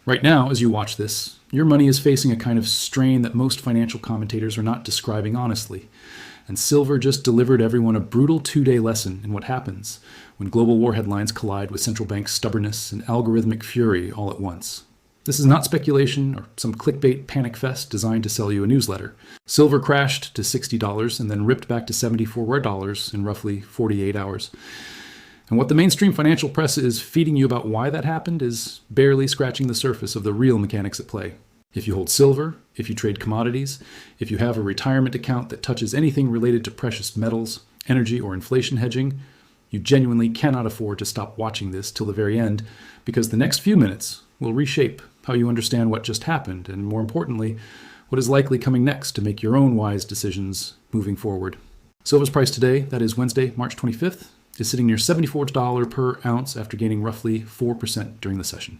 Right now, as you watch this, your money is facing a kind of strain that most financial commentators are not describing honestly. And silver just delivered everyone a brutal 2-day lesson in what happens when global war headlines collide with central bank stubbornness and algorithmic fury all at once. This is not speculation or some clickbait panic fest designed to sell you a newsletter. Silver crashed to $60 and then ripped back to $74 in roughly 48 hours. And what the mainstream financial press is feeding you about why that happened is barely scratching the surface of the real mechanics at play. If you hold silver, if you trade commodities, if you have a retirement account that touches anything related to precious metals, energy, or inflation hedging, you genuinely cannot afford to stop watching this till the very end, because the next few minutes will reshape how you understand what just happened, and more importantly, what is likely coming next to make your own wise decisions moving forward. Silver's price today, that is Wednesday, March 25th, is sitting near $74 per ounce after gaining roughly 4% during the session.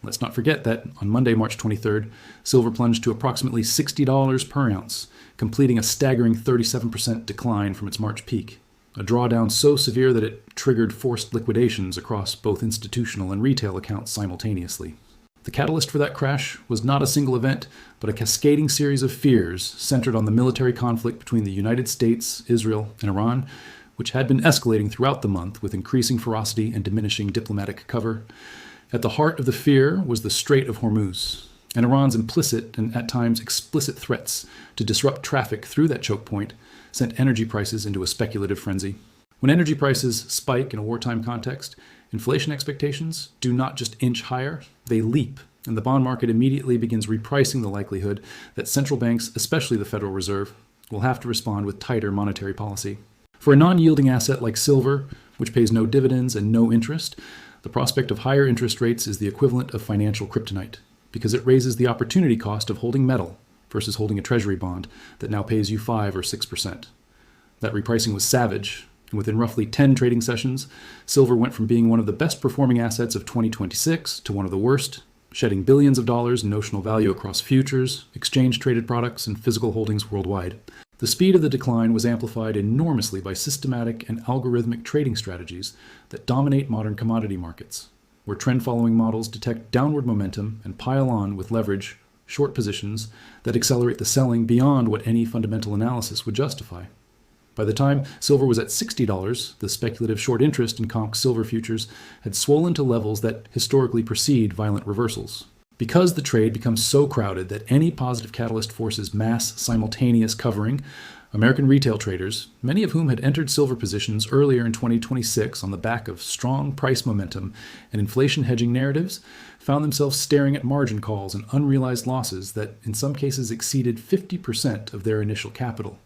Let's not forget that on Monday, March 23rd, silver plunged to approximately $60 per ounce, completing a staggering 37% decline from its March peak, a drawdown so severe that it triggered forced liquidations across both institutional and retail accounts simultaneously. The catalyst for that crash was not a single event, but a cascading series of fears centered on the military conflict between the United States, Israel, and Iran, which had been escalating throughout the month with increasing ferocity and diminishing diplomatic cover. At the heart of the fear was the Strait of Hormuz, and Iran's implicit and at times explicit threats to disrupt traffic through that choke point sent energy prices into a speculative frenzy. When energy prices spike in a wartime context, inflation expectations do not just inch higher, they leap, and the bond market immediately begins repricing the likelihood that central banks, especially the Federal Reserve, will have to respond with tighter monetary policy. For a non-yielding asset like silver, which pays no dividends and no interest, the prospect of higher interest rates is the equivalent of financial kryptonite, because it raises the opportunity cost of holding metal versus holding a treasury bond that now pays you 5 or 6%. That repricing was savage, and within roughly 10 trading sessions, silver went from being one of the best performing assets of 2026 to one of the worst, shedding billions of dollars in notional value across futures, exchange-traded products, and physical holdings worldwide. The speed of the decline was amplified enormously by systematic and algorithmic trading strategies that dominate modern commodity markets, where trend-following models detect downward momentum and pile on with leverage, short positions that accelerate the selling beyond what any fundamental analysis would justify. By the time silver was at $60, the speculative short interest in COMEX silver futures had swollen to levels that historically precede violent reversals. Because the trade becomes so crowded that any positive catalyst forces mass simultaneous covering, American retail traders, many of whom had entered silver positions earlier in 2026 on the back of strong price momentum and inflation hedging narratives, found themselves staring at margin calls and unrealized losses that in some cases exceeded 50% of their initial capital.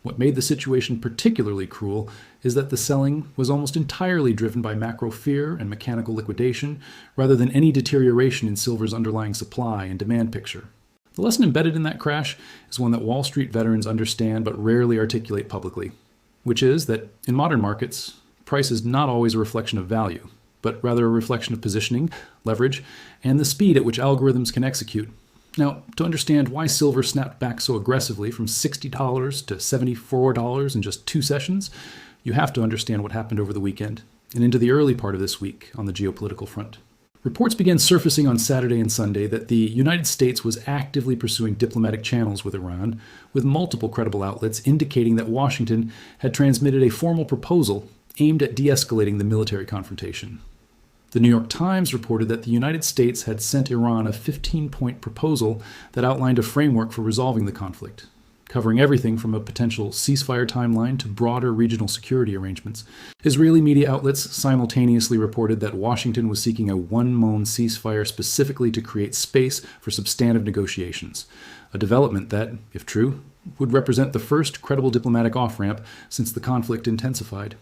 What made the situation particularly cruel is that the selling was almost entirely driven by macro fear and mechanical liquidation, rather than any deterioration in silver's underlying supply and demand picture. The lesson embedded in that crash is one that Wall Street veterans understand but rarely articulate publicly, which is that in modern markets, price is not always a reflection of value, but rather a reflection of positioning, leverage, and the speed at which algorithms can execute. Now, to understand why silver snapped back so aggressively from $60 to $74 in just 2 sessions, you have to understand what happened over the weekend and into the early part of this week on the geopolitical front. Reports began surfacing on Saturday and Sunday that the United States was actively pursuing diplomatic channels with Iran, with multiple credible outlets indicating that Washington had transmitted a formal proposal aimed at de-escalating the military confrontation. The New York Times reported that the United States had sent Iran a 15-point proposal that outlined a framework for resolving the conflict, covering everything from a potential ceasefire timeline to broader regional security arrangements. Israeli media outlets simultaneously reported that Washington was seeking a one-moan ceasefire specifically to create space for substantive negotiations, a development that, if true, would represent the first credible diplomatic off-ramp since the conflict intensified.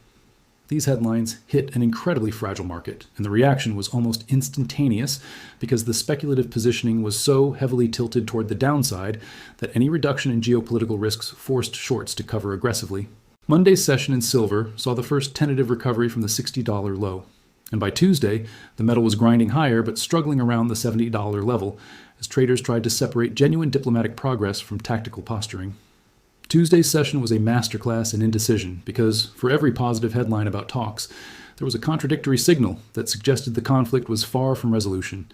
These headlines hit an incredibly fragile market, and the reaction was almost instantaneous because the speculative positioning was so heavily tilted toward the downside that any reduction in geopolitical risks forced shorts to cover aggressively. Monday's session in silver saw the first tentative recovery from the $60 low, and by Tuesday, the metal was grinding higher but struggling around the $70 level as traders tried to separate genuine diplomatic progress from tactical posturing. Tuesday's session was a masterclass in indecision because, for every positive headline about talks, there was a contradictory signal that suggested the conflict was far from resolution,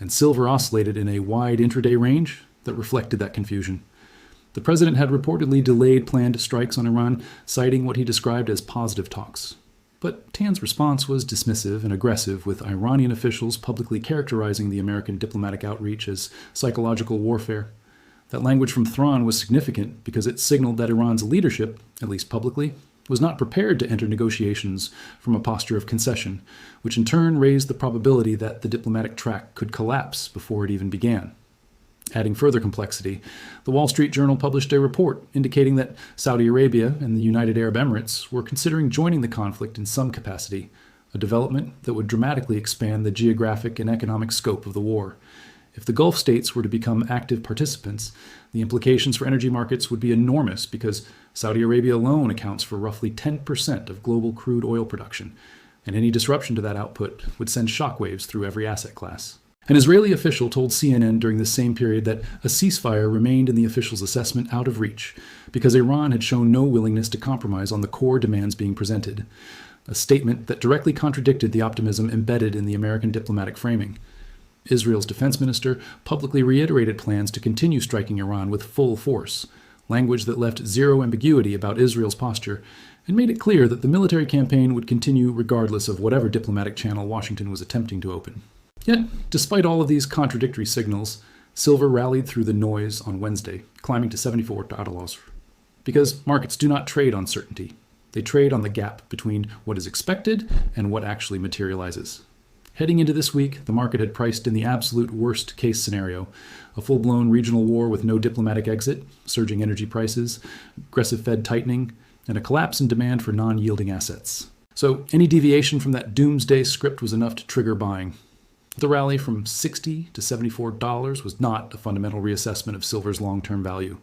and silver oscillated in a wide intraday range that reflected that confusion. The president had reportedly delayed planned strikes on Iran, citing what he described as positive talks. But Tan's response was dismissive and aggressive, with Iranian officials publicly characterizing the American diplomatic outreach as psychological warfare. That language from Tehran was significant because it signaled that Iran's leadership, at least publicly, was not prepared to enter negotiations from a posture of concession, which in turn raised the probability that the diplomatic track could collapse before it even began. Adding further complexity, the Wall Street Journal published a report indicating that Saudi Arabia and the United Arab Emirates were considering joining the conflict in some capacity, a development that would dramatically expand the geographic and economic scope of the war. If the Gulf states were to become active participants, the implications for energy markets would be enormous because Saudi Arabia alone accounts for roughly 10% of global crude oil production, and any disruption to that output would send shockwaves through every asset class. An Israeli official told CNN during this same period that a ceasefire remained in the official's assessment out of reach because Iran had shown no willingness to compromise on the core demands being presented, a statement that directly contradicted the optimism embedded in the American diplomatic framing. Israel's defense minister publicly reiterated plans to continue striking Iran with full force, language that left zero ambiguity about Israel's posture and made it clear that the military campaign would continue regardless of whatever diplomatic channel Washington was attempting to open. Yet, despite all of these contradictory signals, silver rallied through the noise on Wednesday, climbing to $74. Because markets do not trade on certainty. They trade on the gap between what is expected and what actually materializes. Heading into this week, the market had priced in the absolute worst-case scenario, a full-blown regional war with no diplomatic exit, surging energy prices, aggressive Fed tightening, and a collapse in demand for non-yielding assets. So any deviation from that doomsday script was enough to trigger buying. The rally from $60 to $74 was not a fundamental reassessment of silver's long-term value.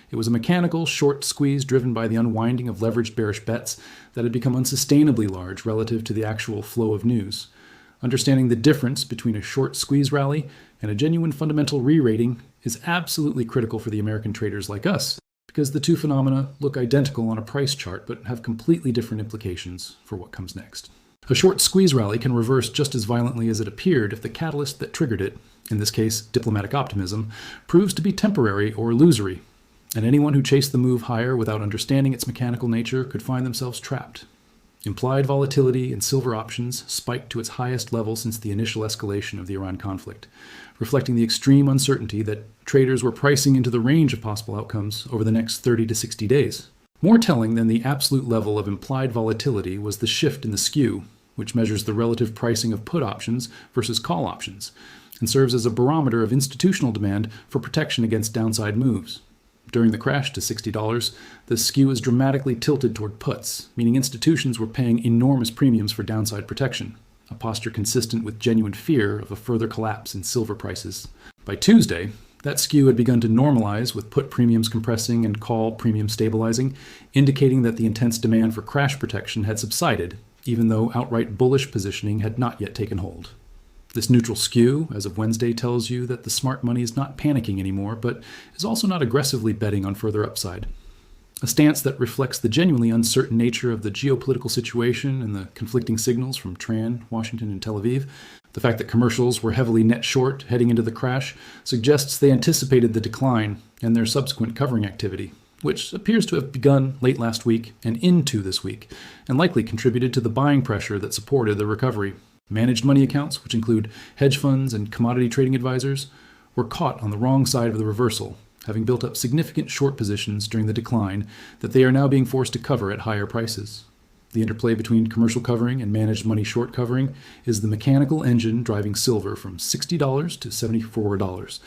It was a mechanical, short squeeze driven by the unwinding of leveraged bearish bets that had become unsustainably large relative to the actual flow of news. Understanding the difference between a short squeeze rally and a genuine fundamental re-rating is absolutely critical for the American traders like us, because the two phenomena look identical on a price chart but have completely different implications for what comes next. A short squeeze rally can reverse just as violently as it appeared if the catalyst that triggered it, in this case diplomatic optimism, proves to be temporary or illusory, and anyone who chased the move higher without understanding its mechanical nature could find themselves trapped. Implied volatility in silver options spiked to its highest level since the initial escalation of the Iran conflict, reflecting the extreme uncertainty that traders were pricing into the range of possible outcomes over the next 30 to 60 days. More telling than the absolute level of implied volatility was the shift in the skew, which measures the relative pricing of put options versus call options, and serves as a barometer of institutional demand for protection against downside moves. During the crash to $60, the skew is dramatically tilted toward puts, meaning institutions were paying enormous premiums for downside protection, a posture consistent with genuine fear of a further collapse in silver prices. By Tuesday, that skew had begun to normalize, with put premiums compressing and call premiums stabilizing, indicating that the intense demand for crash protection had subsided, even though outright bullish positioning had not yet taken hold. This neutral skew, as of Wednesday, tells you that the smart money is not panicking anymore, but is also not aggressively betting on further upside. A stance that reflects the genuinely uncertain nature of the geopolitical situation and the conflicting signals from Tehran, Washington, and Tel Aviv. The fact that commercials were heavily net short heading into the crash suggests they anticipated the decline and their subsequent covering activity, which appears to have begun late last week and into this week, and likely contributed to the buying pressure that supported the recovery. Managed money accounts, which include hedge funds and commodity trading advisors, were caught on the wrong side of the reversal, having built up significant short positions during the decline that they are now being forced to cover at higher prices. The interplay between commercial covering and managed money short covering is the mechanical engine driving silver from $60 to $74.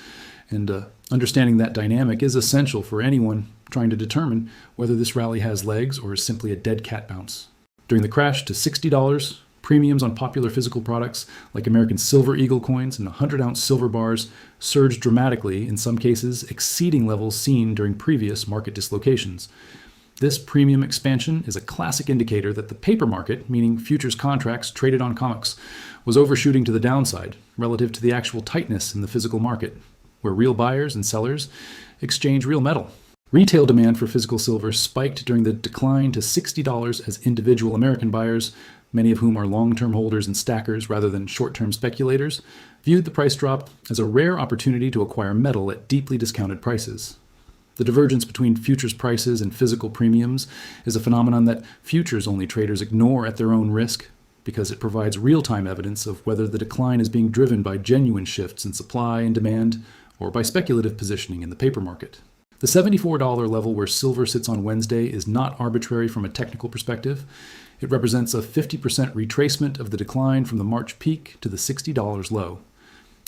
And understanding that dynamic is essential for anyone trying to determine whether this rally has legs or is simply a dead cat bounce. During the crash to $60, premiums on popular physical products like American Silver Eagle coins and 100-ounce silver bars surged dramatically, in some cases exceeding levels seen during previous market dislocations. This premium expansion is a classic indicator that the paper market, meaning futures contracts traded on COMEX, was overshooting to the downside relative to the actual tightness in the physical market, where real buyers and sellers exchange real metal. Retail demand for physical silver spiked during the decline to $60 as individual American buyers many of whom are long-term holders and stackers rather than short-term speculators, viewed the price drop as a rare opportunity to acquire metal at deeply discounted prices. The divergence between futures prices and physical premiums is a phenomenon that futures-only traders ignore at their own risk because it provides real-time evidence of whether the decline is being driven by genuine shifts in supply and demand or by speculative positioning in the paper market. The $74 level where silver sits on Wednesday is not arbitrary from a technical perspective. It represents a 50% retracement of the decline from the March peak to the $60 low.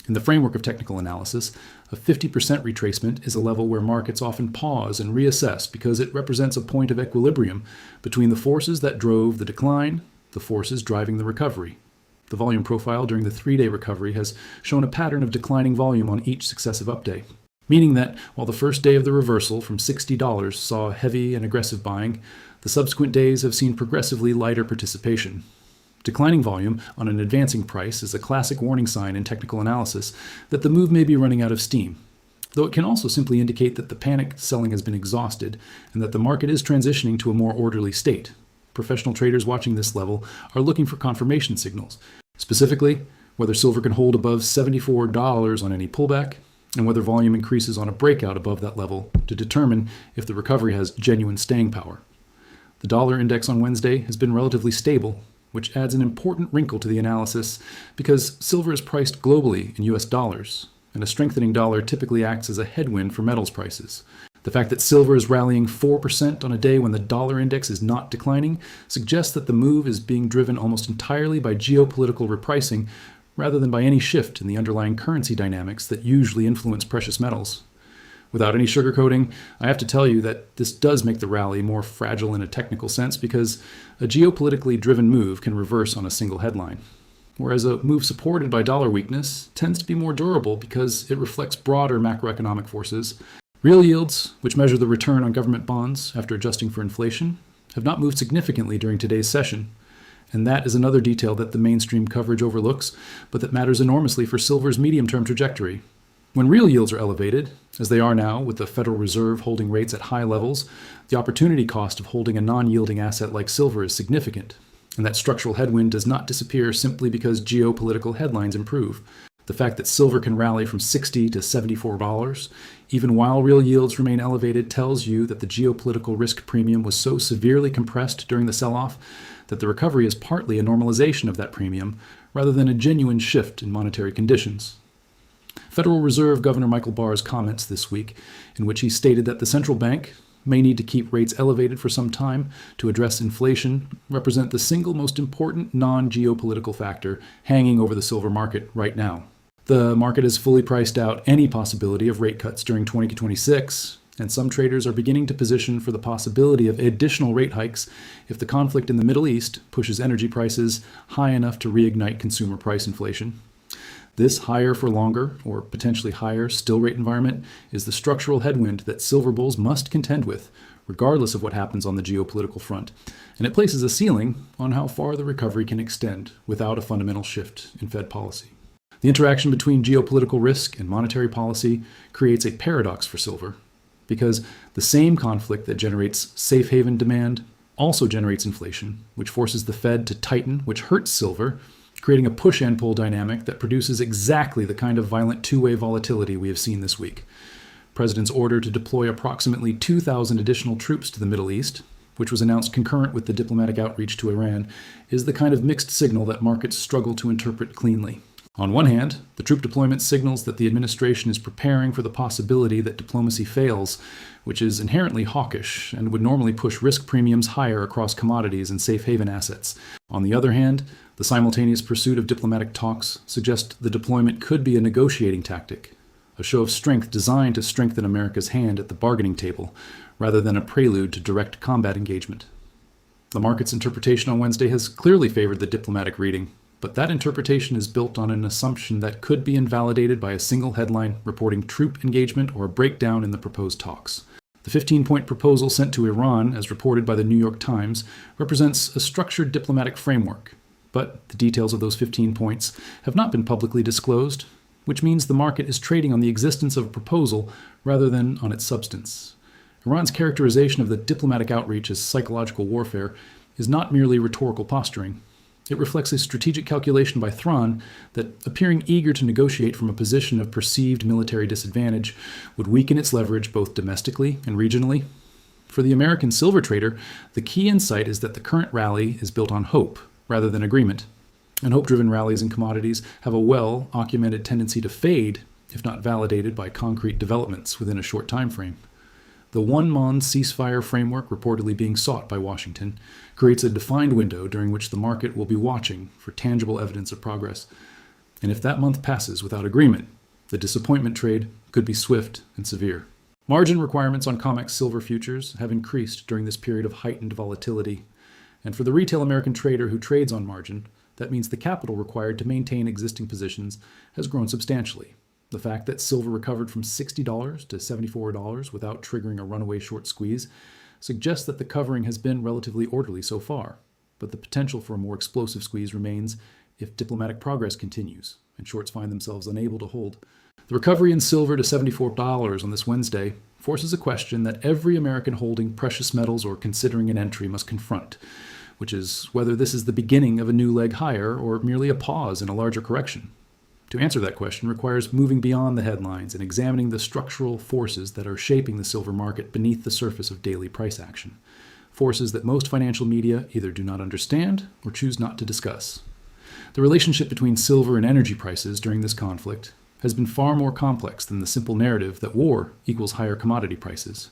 In the framework of technical analysis, a 50% retracement is a level where markets often pause and reassess because it represents a point of equilibrium between the forces that drove the decline, the forces driving the recovery. The volume profile during the 3-day recovery has shown a pattern of declining volume on each successive upday, meaning that while the first day of the reversal from $60 saw heavy and aggressive buying, the subsequent days have seen progressively lighter participation. Declining volume on an advancing price is a classic warning sign in technical analysis that the move may be running out of steam, though it can also simply indicate that the panic selling has been exhausted and that the market is transitioning to a more orderly state. Professional traders watching this level are looking for confirmation signals, specifically whether silver can hold above $74 on any pullback, and whether volume increases on a breakout above that level to determine if the recovery has genuine staying power. The dollar index on Wednesday has been relatively stable, which adds an important wrinkle to the analysis because silver is priced globally in US dollars, and a strengthening dollar typically acts as a headwind for metals prices. The fact that silver is rallying 4% on a day when the dollar index is not declining suggests that the move is being driven almost entirely by geopolitical repricing rather than by any shift in the underlying currency dynamics that usually influence precious metals. Without any sugarcoating, I have to tell you that this does make the rally more fragile in a technical sense because a geopolitically driven move can reverse on a single headline, whereas a move supported by dollar weakness tends to be more durable because it reflects broader macroeconomic forces. Real yields, which measure the return on government bonds after adjusting for inflation, have not moved significantly during today's session. And that is another detail that the mainstream coverage overlooks, but that matters enormously for silver's medium-term trajectory. When real yields are elevated, as they are now with the Federal Reserve holding rates at high levels, the opportunity cost of holding a non-yielding asset like silver is significant, and that structural headwind does not disappear simply because geopolitical headlines improve. The fact that silver can rally from $60 to $74, even while real yields remain elevated, tells you that the geopolitical risk premium was so severely compressed during the sell-off that the recovery is partly a normalization of that premium rather than a genuine shift in monetary conditions. Federal Reserve Governor Michael Barr's comments this week, in which he stated that the central bank may need to keep rates elevated for some time to address inflation, represent the single most important non-geopolitical factor hanging over the silver market right now. The market has fully priced out any possibility of rate cuts during 2026, and some traders are beginning to position for the possibility of additional rate hikes if the conflict in the Middle East pushes energy prices high enough to reignite consumer price inflation. This higher for longer, or potentially higher still rate environment, is the structural headwind that silver bulls must contend with, regardless of what happens on the geopolitical front, and it places a ceiling on how far the recovery can extend without a fundamental shift in Fed policy. The interaction between geopolitical risk and monetary policy creates a paradox for silver, because the same conflict that generates safe haven demand also generates inflation, which forces the Fed to tighten, which hurts silver, creating a push and pull dynamic that produces exactly the kind of violent two-way volatility we have seen this week. President's order to deploy approximately 2,000 additional troops to the Middle East, which was announced concurrent with the diplomatic outreach to Iran, is the kind of mixed signal that markets struggle to interpret cleanly. On one hand, the troop deployment signals that the administration is preparing for the possibility that diplomacy fails, which is inherently hawkish and would normally push risk premiums higher across commodities and safe haven assets. On the other hand, the simultaneous pursuit of diplomatic talks suggests the deployment could be a negotiating tactic, a show of strength designed to strengthen America's hand at the bargaining table, rather than a prelude to direct combat engagement. The market's interpretation on Wednesday has clearly favored the diplomatic reading, but that interpretation is built on an assumption that could be invalidated by a single headline reporting troop engagement or a breakdown in the proposed talks. The 15-point proposal sent to Iran, as reported by the New York Times, represents a structured diplomatic framework, but the details of those 15 points have not been publicly disclosed, which means the market is trading on the existence of a proposal rather than on its substance. Iran's characterization of the diplomatic outreach as psychological warfare is not merely rhetorical posturing. It reflects a strategic calculation by Tehran that, appearing eager to negotiate from a position of perceived military disadvantage, would weaken its leverage both domestically and regionally. For the American silver trader, the key insight is that the current rally is built on hope rather than agreement. And hope-driven rallies in commodities have a well-documented tendency to fade if not validated by concrete developments within a short time frame. The one-month ceasefire framework reportedly being sought by Washington creates a defined window during which the market will be watching for tangible evidence of progress. And if that month passes without agreement, the disappointment trade could be swift and severe. Margin requirements on COMEX silver futures have increased during this period of heightened volatility. And for the retail American trader who trades on margin, that means the capital required to maintain existing positions has grown substantially. The fact that silver recovered from $60 to $74 without triggering a runaway short squeeze suggests that the covering has been relatively orderly so far, but the potential for a more explosive squeeze remains if diplomatic progress continues and shorts find themselves unable to hold. The recovery in silver to $74 on this Wednesday forces a question that every American holding precious metals or considering an entry must confront, which is whether this is the beginning of a new leg higher or merely a pause in a larger correction. To answer that question requires moving beyond the headlines and examining the structural forces that are shaping the silver market beneath the surface of daily price action, forces that most financial media either do not understand or choose not to discuss. The relationship between silver and energy prices during this conflict has been far more complex than the simple narrative that war equals higher commodity prices.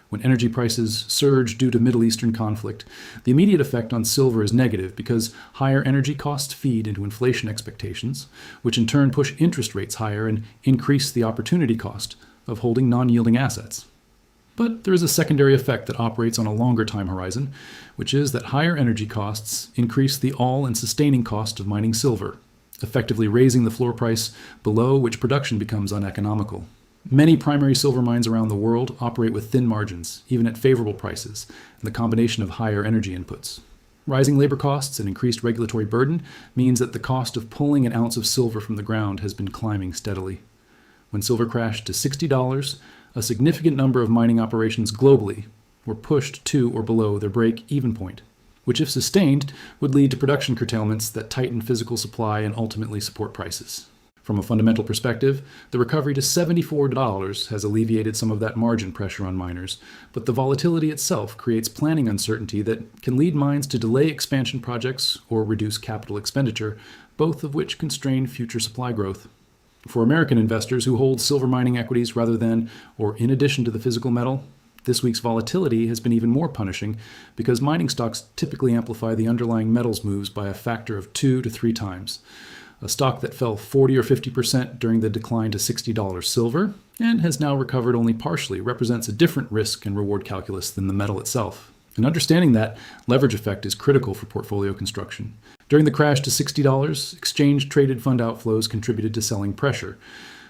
When energy prices surge due to Middle Eastern conflict, the immediate effect on silver is negative because higher energy costs feed into inflation expectations, which in turn push interest rates higher and increase the opportunity cost of holding non-yielding assets. But there is a secondary effect that operates on a longer time horizon, which is that higher energy costs increase the all and sustaining cost of mining silver, effectively raising the floor price below which production becomes uneconomical. Many primary silver mines around the world operate with thin margins, even at favorable prices, and the combination of higher energy inputs. Rising labor costs and increased regulatory burden means that the cost of pulling an ounce of silver from the ground has been climbing steadily. When silver crashed to $60, a significant number of mining operations globally were pushed to or below their break-even point, which if sustained would lead to production curtailments that tighten physical supply and ultimately support prices. From a fundamental perspective, the recovery to $74 has alleviated some of that margin pressure on miners, but the volatility itself creates planning uncertainty that can lead mines to delay expansion projects or reduce capital expenditure, both of which constrain future supply growth. For American investors who hold silver mining equities rather than or in addition to the physical metal, this week's volatility has been even more punishing because mining stocks typically amplify the underlying metals moves by a factor of 2 to 3 times. A stock that fell 40 or 50% during the decline to $60 silver and has now recovered only partially represents a different risk and reward calculus than the metal itself. And understanding that leverage effect is critical for portfolio construction. During the crash to $60, exchange-traded fund outflows contributed to selling pressure,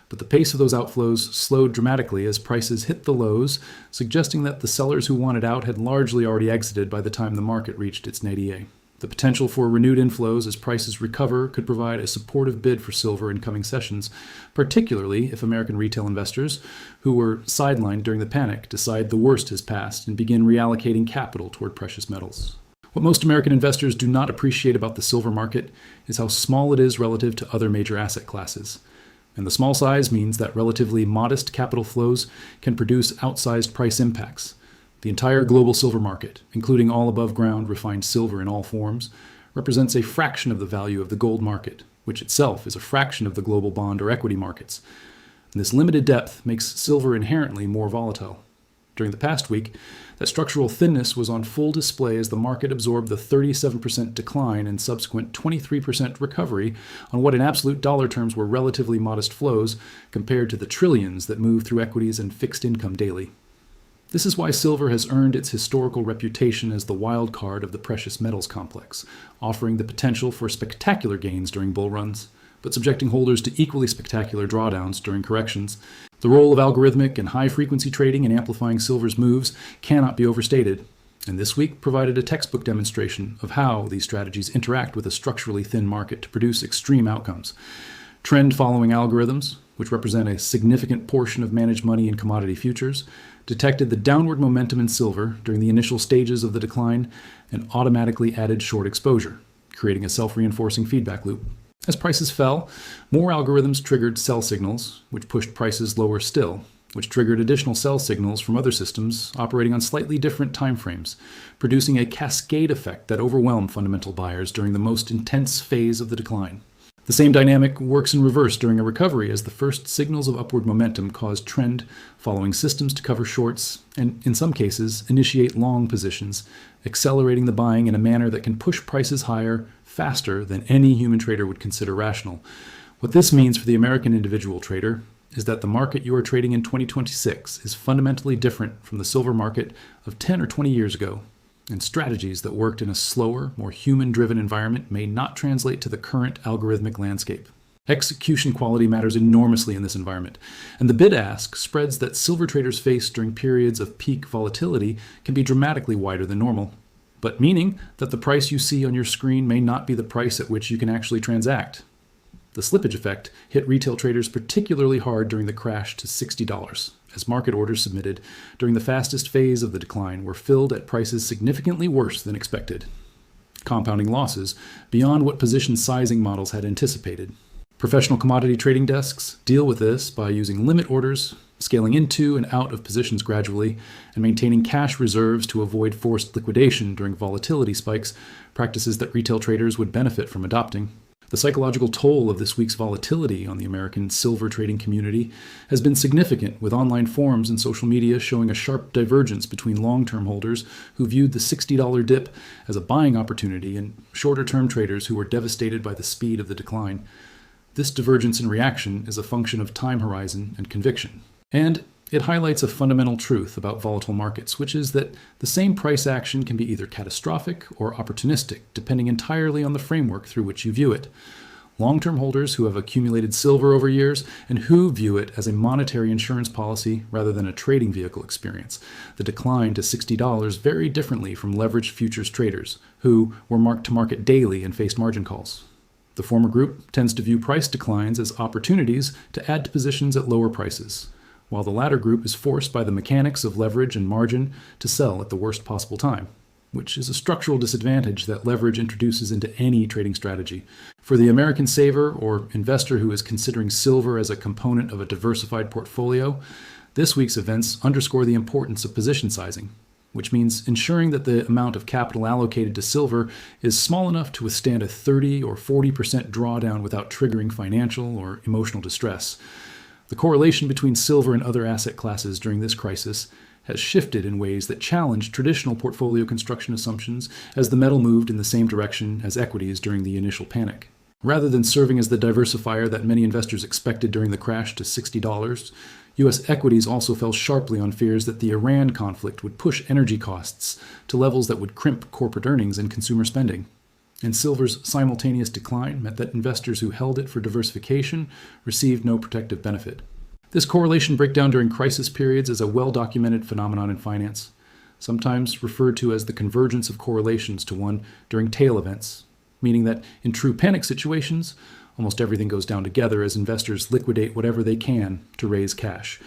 but the pace of those outflows slowed dramatically as prices hit the lows, suggesting that the sellers who wanted out had largely already exited by the time the market reached its nadir. The potential for renewed inflows as prices recover could provide a supportive bid for silver in coming sessions, particularly if American retail investors, who were sidelined during the panic, decide the worst has passed and begin reallocating capital toward precious metals. What most American investors do not appreciate about the silver market is how small it is relative to other major asset classes. And the small size means that relatively modest capital flows can produce outsized price impacts. The entire global silver market, including all above-ground refined silver in all forms, represents a fraction of the value of the gold market, which itself is a fraction of the global bond or equity markets. And this limited depth makes silver inherently more volatile. During the past week, that structural thinness was on full display as the market absorbed the 37% decline and subsequent 23% recovery on what in absolute dollar terms were relatively modest flows compared to the trillions that move through equities and fixed income daily. This is why silver has earned its historical reputation as the wild card of the precious metals complex, offering the potential for spectacular gains during bull runs, but subjecting holders to equally spectacular drawdowns during corrections. The role of algorithmic and high-frequency trading in amplifying silver's moves cannot be overstated, and this week provided a textbook demonstration of how these strategies interact with a structurally thin market to produce extreme outcomes. Trend-following algorithms, which represent a significant portion of managed money in commodity futures, detected the downward momentum in silver during the initial stages of the decline and automatically added short exposure, creating a self-reinforcing feedback loop. As prices fell, more algorithms triggered sell signals, which pushed prices lower still, which triggered additional sell signals from other systems operating on slightly different timeframes, producing a cascade effect that overwhelmed fundamental buyers during the most intense phase of the decline. The same dynamic works in reverse during a recovery, as the first signals of upward momentum cause trend following systems to cover shorts and, in some cases, initiate long positions, accelerating the buying in a manner that can push prices higher faster than any human trader would consider rational. What this means for the American individual trader is that the market you are trading in 2026 is fundamentally different from the silver market of 10 or 20 years ago, and strategies that worked in a slower, more human-driven environment may not translate to the current algorithmic landscape. Execution quality matters enormously in this environment, and the bid-ask spreads that silver traders face during periods of peak volatility can be dramatically wider than normal, but meaning that the price you see on your screen may not be the price at which you can actually transact. The slippage effect hit retail traders particularly hard during the crash to $60, as market orders submitted during the fastest phase of the decline were filled at prices significantly worse than expected, compounding losses beyond what position sizing models had anticipated. Professional commodity trading desks deal with this by using limit orders, scaling into and out of positions gradually, and maintaining cash reserves to avoid forced liquidation during volatility spikes, practices that retail traders would benefit from adopting. The psychological toll of this week's volatility on the American silver trading community has been significant, with online forums and social media showing a sharp divergence between long-term holders who viewed the $60 dip as a buying opportunity and shorter-term traders who were devastated by the speed of the decline. This divergence in reaction is a function of time horizon and conviction. And it highlights a fundamental truth about volatile markets, which is that the same price action can be either catastrophic or opportunistic, depending entirely on the framework through which you view it. Long-term holders who have accumulated silver over years and who view it as a monetary insurance policy rather than a trading vehicle experience the decline to $60 very differently from leveraged futures traders who were marked to market daily and faced margin calls. The former group tends to view price declines as opportunities to add to positions at lower prices, while the latter group is forced by the mechanics of leverage and margin to sell at the worst possible time, which is a structural disadvantage that leverage introduces into any trading strategy. For the American saver or investor who is considering silver as a component of a diversified portfolio, this week's events underscore the importance of position sizing, which means ensuring that the amount of capital allocated to silver is small enough to withstand a 30 or 40% drawdown without triggering financial or emotional distress. The correlation between silver and other asset classes during this crisis has shifted in ways that challenge traditional portfolio construction assumptions as the metal moved in the same direction as equities during the initial panic. Rather than serving as the diversifier that many investors expected during the crash to $60, U.S. equities also fell sharply on fears that the Iran conflict would push energy costs to levels that would crimp corporate earnings and consumer spending. And silver's simultaneous decline meant that investors who held it for diversification received no protective benefit. This correlation breakdown during crisis periods is a well-documented phenomenon in finance, sometimes referred to as the convergence of correlations to one during tail events, meaning that in true panic situations, almost everything goes down together as investors liquidate whatever they can to raise cash.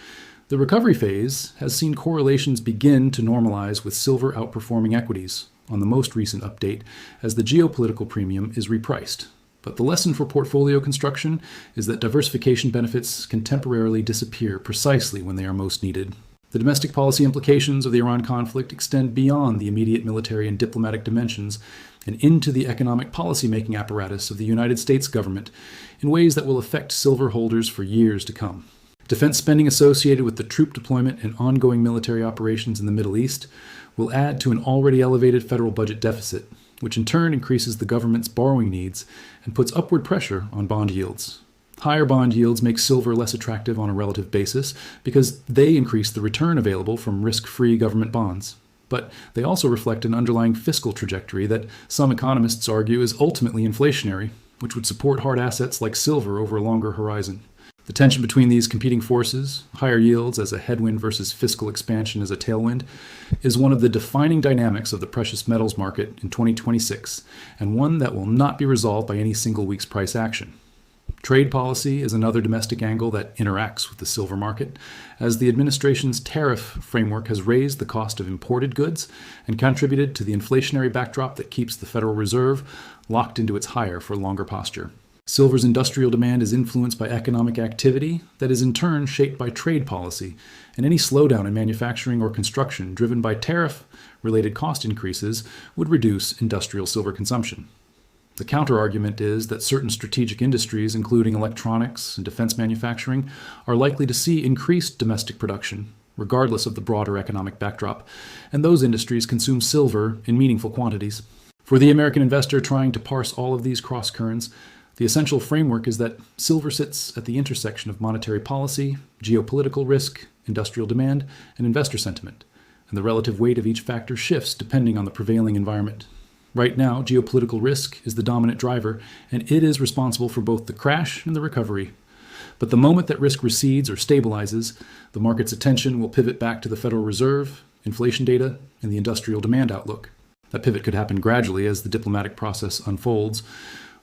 The recovery phase has seen correlations begin to normalize, with silver outperforming equities on the most recent update as the geopolitical premium is repriced. But the lesson for portfolio construction is that diversification benefits can temporarily disappear precisely when they are most needed. The domestic policy implications of the Iran conflict extend beyond the immediate military and diplomatic dimensions and into the economic policy-making apparatus of the United States government in ways that will affect silver holders for years to come. Defense spending associated with the troop deployment and ongoing military operations in the Middle East will add to an already elevated federal budget deficit, which in turn increases the government's borrowing needs and puts upward pressure on bond yields. Higher bond yields make silver less attractive on a relative basis because they increase the return available from risk-free government bonds. But they also reflect an underlying fiscal trajectory that some economists argue is ultimately inflationary, which would support hard assets like silver over a longer horizon. The tension between these competing forces, higher yields as a headwind versus fiscal expansion as a tailwind, is one of the defining dynamics of the precious metals market in 2026, and one that will not be resolved by any single week's price action. Trade policy is another domestic angle that interacts with the silver market, as the administration's tariff framework has raised the cost of imported goods and contributed to the inflationary backdrop that keeps the Federal Reserve locked into its higher for longer posture. Silver's industrial demand is influenced by economic activity that is in turn shaped by trade policy, and any slowdown in manufacturing or construction driven by tariff-related cost increases would reduce industrial silver consumption. The counterargument is that certain strategic industries, including electronics and defense manufacturing, are likely to see increased domestic production, regardless of the broader economic backdrop, and those industries consume silver in meaningful quantities. For the American investor trying to parse all of these cross-currents, the essential framework is that silver sits at the intersection of monetary policy, geopolitical risk, industrial demand, and investor sentiment, and the relative weight of each factor shifts depending on the prevailing environment. Right now, geopolitical risk is the dominant driver, and it is responsible for both the crash and the recovery. But the moment that risk recedes or stabilizes, the market's attention will pivot back to the Federal Reserve, inflation data, and the industrial demand outlook. That pivot could happen gradually as the diplomatic process unfolds,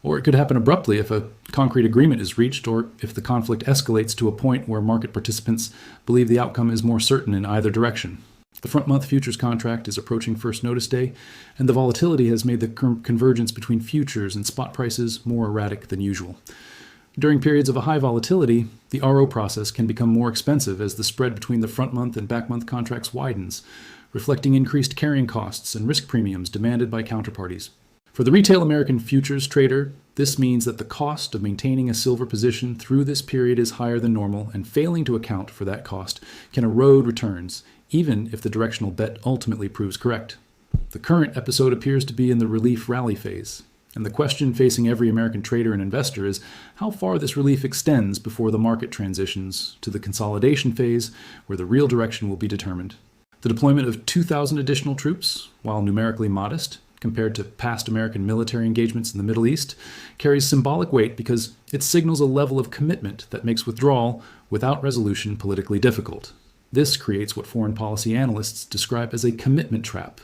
or it could happen abruptly if a concrete agreement is reached or if the conflict escalates to a point where market participants believe the outcome is more certain in either direction. The front-month futures contract is approaching first notice day, and the volatility has made the convergence between futures and spot prices more erratic than usual. During periods of a high volatility, the RO process can become more expensive as the spread between the front-month and back-month contracts widens, reflecting increased carrying costs and risk premiums demanded by counterparties. For the retail American futures trader, this means that the cost of maintaining a silver position through this period is higher than normal, and failing to account for that cost can erode returns, even if the directional bet ultimately proves correct. The current episode appears to be in the relief rally phase, and the question facing every American trader and investor is how far this relief extends before the market transitions to the consolidation phase where the real direction will be determined. The deployment of 2,000 additional troops, while numerically modest compared to past American military engagements in the Middle East, carries symbolic weight because it signals a level of commitment that makes withdrawal without resolution politically difficult. This creates what foreign policy analysts describe as a commitment trap,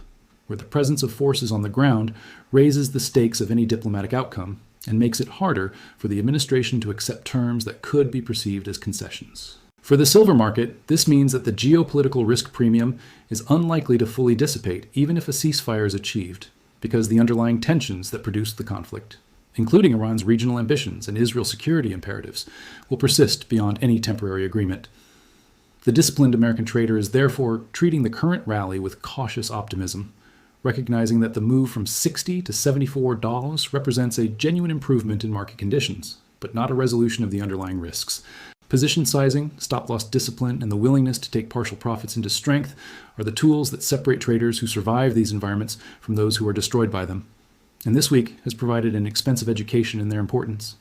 where the presence of forces on the ground raises the stakes of any diplomatic outcome and makes it harder for the administration to accept terms that could be perceived as concessions. For the silver market, this means that the geopolitical risk premium is unlikely to fully dissipate even if a ceasefire is achieved, because the underlying tensions that produced the conflict, including Iran's regional ambitions and Israel's security imperatives, will persist beyond any temporary agreement. The disciplined American trader is therefore treating the current rally with cautious optimism, recognizing that the move from $60 to $74 represents a genuine improvement in market conditions, but not a resolution of the underlying risks. Position sizing, stop-loss discipline, and the willingness to take partial profits into strength are the tools that separate traders who survive these environments from those who are destroyed by them. And this week has provided an expensive education in their importance.